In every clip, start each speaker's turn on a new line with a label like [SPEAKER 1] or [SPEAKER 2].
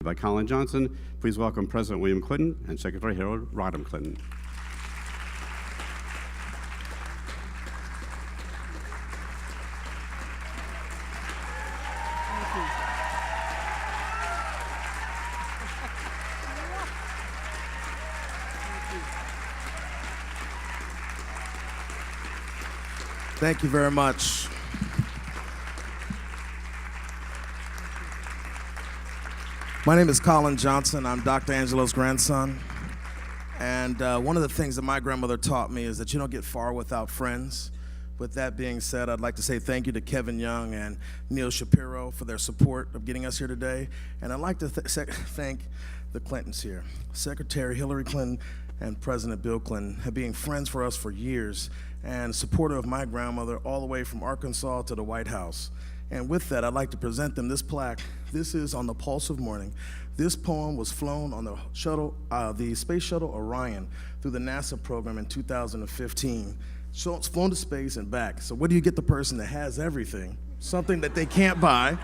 [SPEAKER 1] By Colin Johnson, please welcome President William Clinton and Secretary Hillary Rodham Clinton.
[SPEAKER 2] Thank you very much. My name is Colin Johnson. I'm Dr. Angelou's grandson. And one of the things that my grandmother taught me is that you don't get far without friends. With that being said, I'd like to say thank you to Kevin Young and Neil Shapiro for their support of getting us here today. And I'd like to thank the Clintons here. Secretary Hillary Clinton and President Bill Clinton have been friends for us for years and supportive of my grandmother all the way from Arkansas to the White House. And with that, I'd like to present them this plaque. This is On the Pulse of Morning. This poem was flown on the space shuttle Orion through the NASA program in 2015. So it's flown to space and back. So where do you get the person that has everything? Something that they can't buy.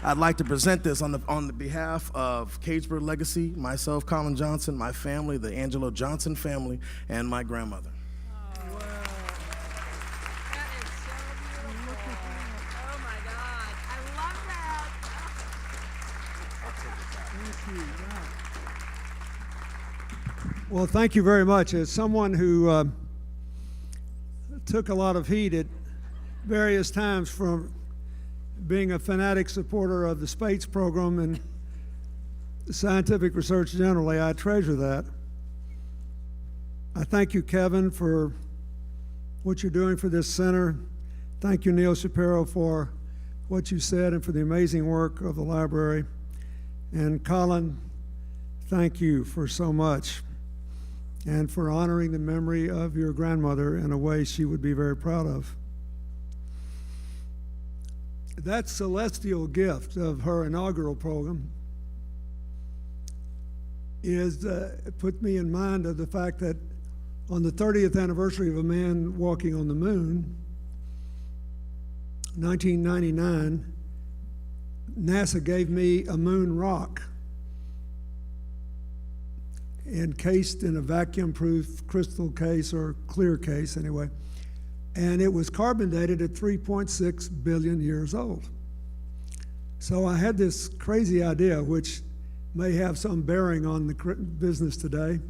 [SPEAKER 2] I'd like to present this on the behalf of Cagebird Legacy, myself, Colin Johnson, my family, the Angelou Johnson family, and my grandmother.
[SPEAKER 3] Well, thank you very much. As someone who took a lot of heat at various times from being a fanatic supporter of the space program and scientific research generally, I treasure that. I thank you, Kevin, for what you're doing for this center. Thank you, Neil Shapiro, for what you said and for the amazing work of the library. And Colin, thank you for so much and for honoring the memory of your grandmother in a way she would be very proud of. That celestial gift of her inaugural program put me in mind of the fact that on the 30th anniversary of a man walking on the moon, 1999, NASA gave me a moon rock encased in a vacuum-proof crystal case, or clear case anyway, and it was carbon dated at 3.6 billion years old. So I had this crazy idea, which may have some bearing on the business today.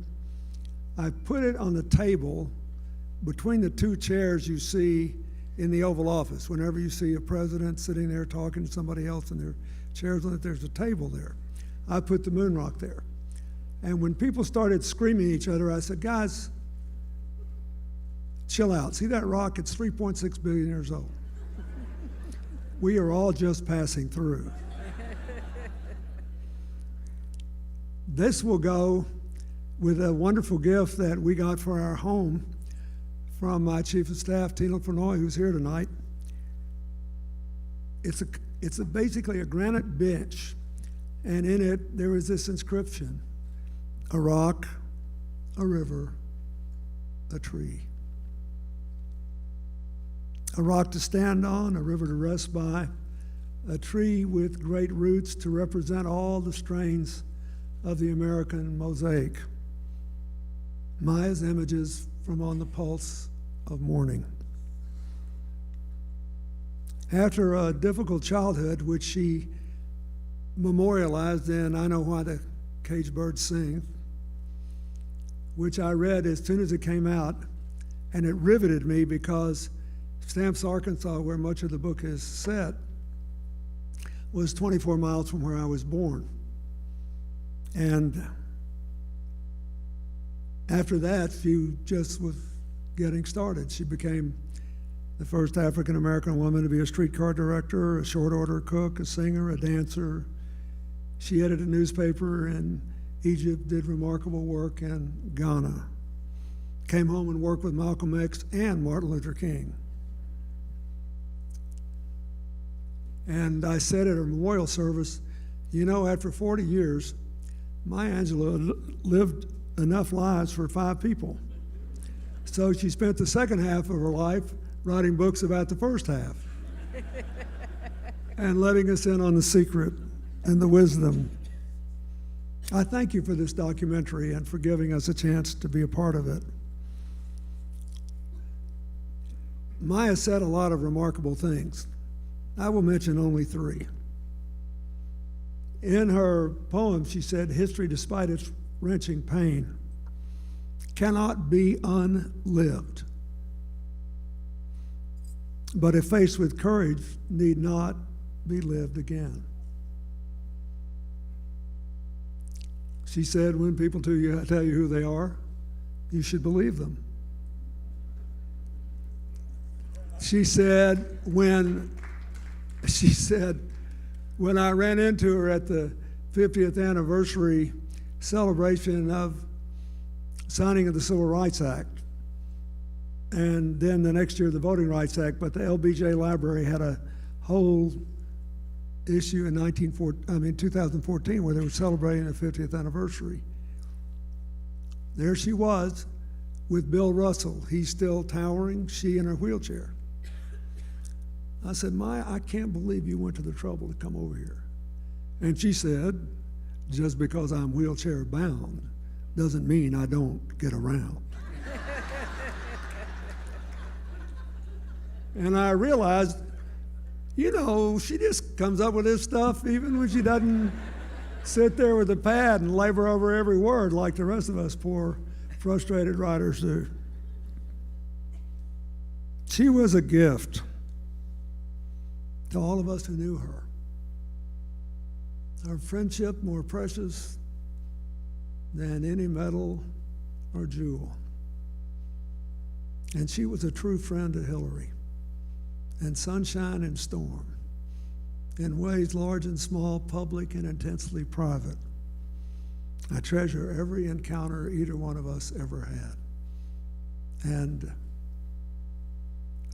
[SPEAKER 3] I put it on the table between the two chairs you see in the Oval Office. Whenever you see a president sitting there talking to somebody else and their chairs on it, there's a table there. I put the moon rock there. And when people started screaming at each other, I said, guys, chill out. See that rock? It's 3.6 billion years old. We are all just passing through. This will go with a wonderful gift that we got for our home from my Chief of Staff, Tina Furnoy, who's here tonight. It's basically a granite bench, and in it there is this inscription: a rock, a river, a tree. A rock to stand on, a river to rest by, a tree with great roots to represent all the strains of the American mosaic. Maya's images from On the Pulse of Morning. After a difficult childhood, which she memorialized in I Know Why the Caged Birds Sing, which I read as soon as it came out, and it riveted me because Stamps, Arkansas, where much of the book is set, was 24 miles from where I was born. And after that, she just was getting started. She became the first African-American woman to be a streetcar director, a short order cook, a singer, a dancer. She edited a newspaper in Egypt, did remarkable work in Ghana. Came home and worked with Malcolm X and Martin Luther King. And I said at her memorial service, you know, after 40 years, Maya Angelou lived enough lives for 5 people. So she spent the second half of her life writing books about the first half and letting us in on the secret and the wisdom I thank you for this documentary and for giving us a chance to be a part of it. Maya said a lot of remarkable things. I will mention only three. In her poem, she said, "History, despite its wrenching pain, cannot be unlived, but if faced with courage, need not be lived again." She said, when people tell you who they are, you should believe them. She said, when I ran into her at the 50th anniversary celebration of signing of the Civil Rights Act, and then the next year the Voting Rights Act, but the LBJ Library had a whole issue in 2014 where they were celebrating the 50th anniversary. There she was with Bill Russell. He's still towering, she in her wheelchair. I said, "Maya, I can't believe you went to the trouble to come over here." And she said, "Just because I'm wheelchair bound doesn't mean I don't get around." And I realized, you know, she just comes up with this stuff even when she doesn't sit there with a pad and labor over every word like the rest of us poor, frustrated writers do. She was a gift to all of us who knew her. Our friendship more precious than any metal or jewel. And she was a true friend to Hillary. And sunshine and storm, in ways large and small, public and intensely private. I treasure every encounter either one of us ever had. And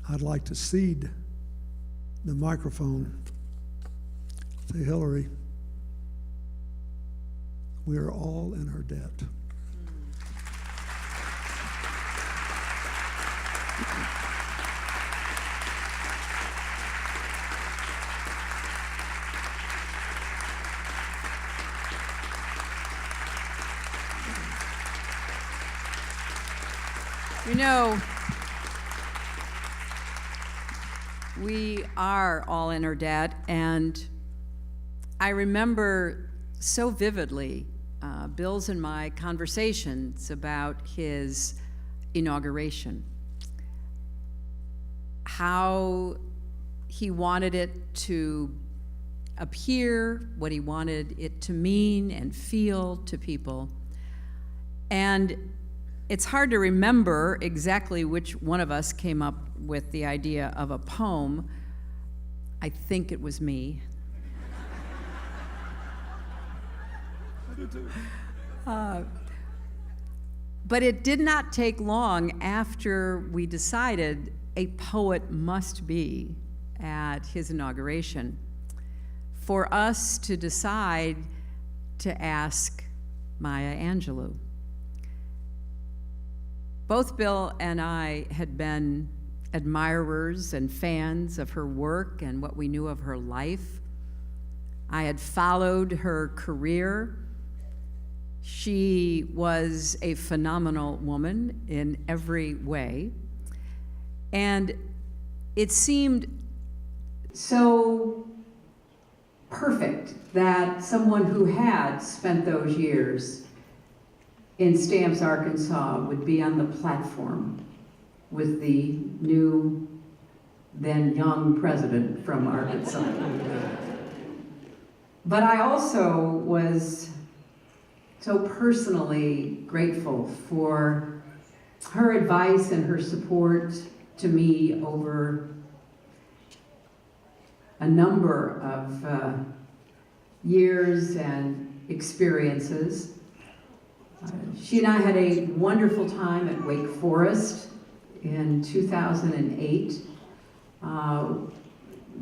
[SPEAKER 3] I'd like to cede the microphone to Hillary. We are all in her debt.
[SPEAKER 4] You know, we are all in her debt, and I remember so vividly Bill's and my conversations about his inauguration, how he wanted it to appear, what he wanted it to mean and feel to people. And it's hard to remember exactly which one of us came up with the idea of a poem. I think it was me.
[SPEAKER 3] I do too.
[SPEAKER 4] But it did not take long after we decided a poet must be at his inauguration for us to decide to ask Maya Angelou. Both Bill and I had been admirers and fans of her work and what we knew of her life. I had followed her career. She was a phenomenal woman in every way. And it seemed so perfect that someone who had spent those years in Stamps, Arkansas, would be on the platform with the new, then young president from Arkansas. But I also was so personally grateful for her advice and her support to me over a number of years and experiences. She and I had a wonderful time at Wake Forest in 2008.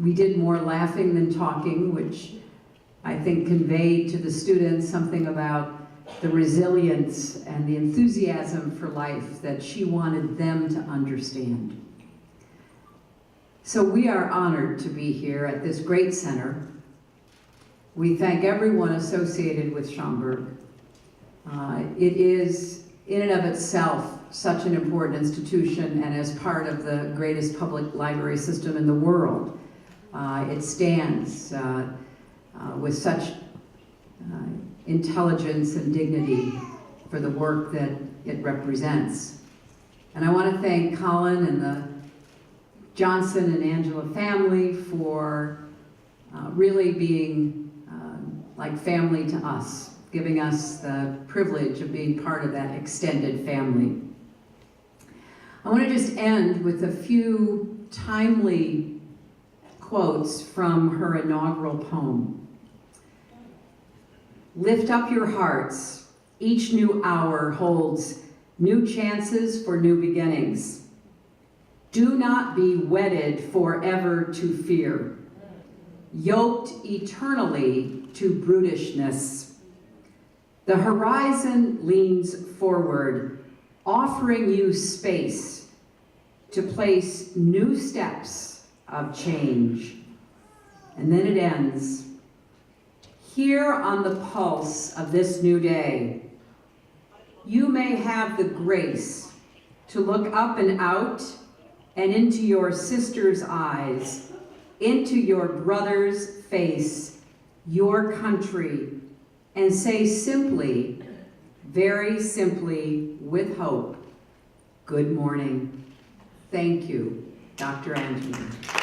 [SPEAKER 4] We did more laughing than talking, which I think conveyed to the students something about the resilience and the enthusiasm for life that she wanted them to understand. So we are honored to be here at this great center We thank everyone associated with Schomburg. It is, in and of itself, such an important institution, and as part of the greatest public library system in the world, it stands with such intelligence and dignity for the work that it represents. And I want to thank Colin and the Johnson and Angela family for really being like family to us, giving us the privilege of being part of that extended family. I want to just end with a few timely quotes from her inaugural poem. Lift up your hearts. Each new hour holds new chances for new beginnings. Do not be wedded forever to fear, yoked eternally to brutishness. The horizon leans forward, offering you space to place new steps of change. And then it ends. Here on the pulse of this new day, you may have the grace to look up and out and into your sister's eyes, into your brother's face, your country, and say simply, very simply, with hope, good morning. Thank you, Dr. Angelou.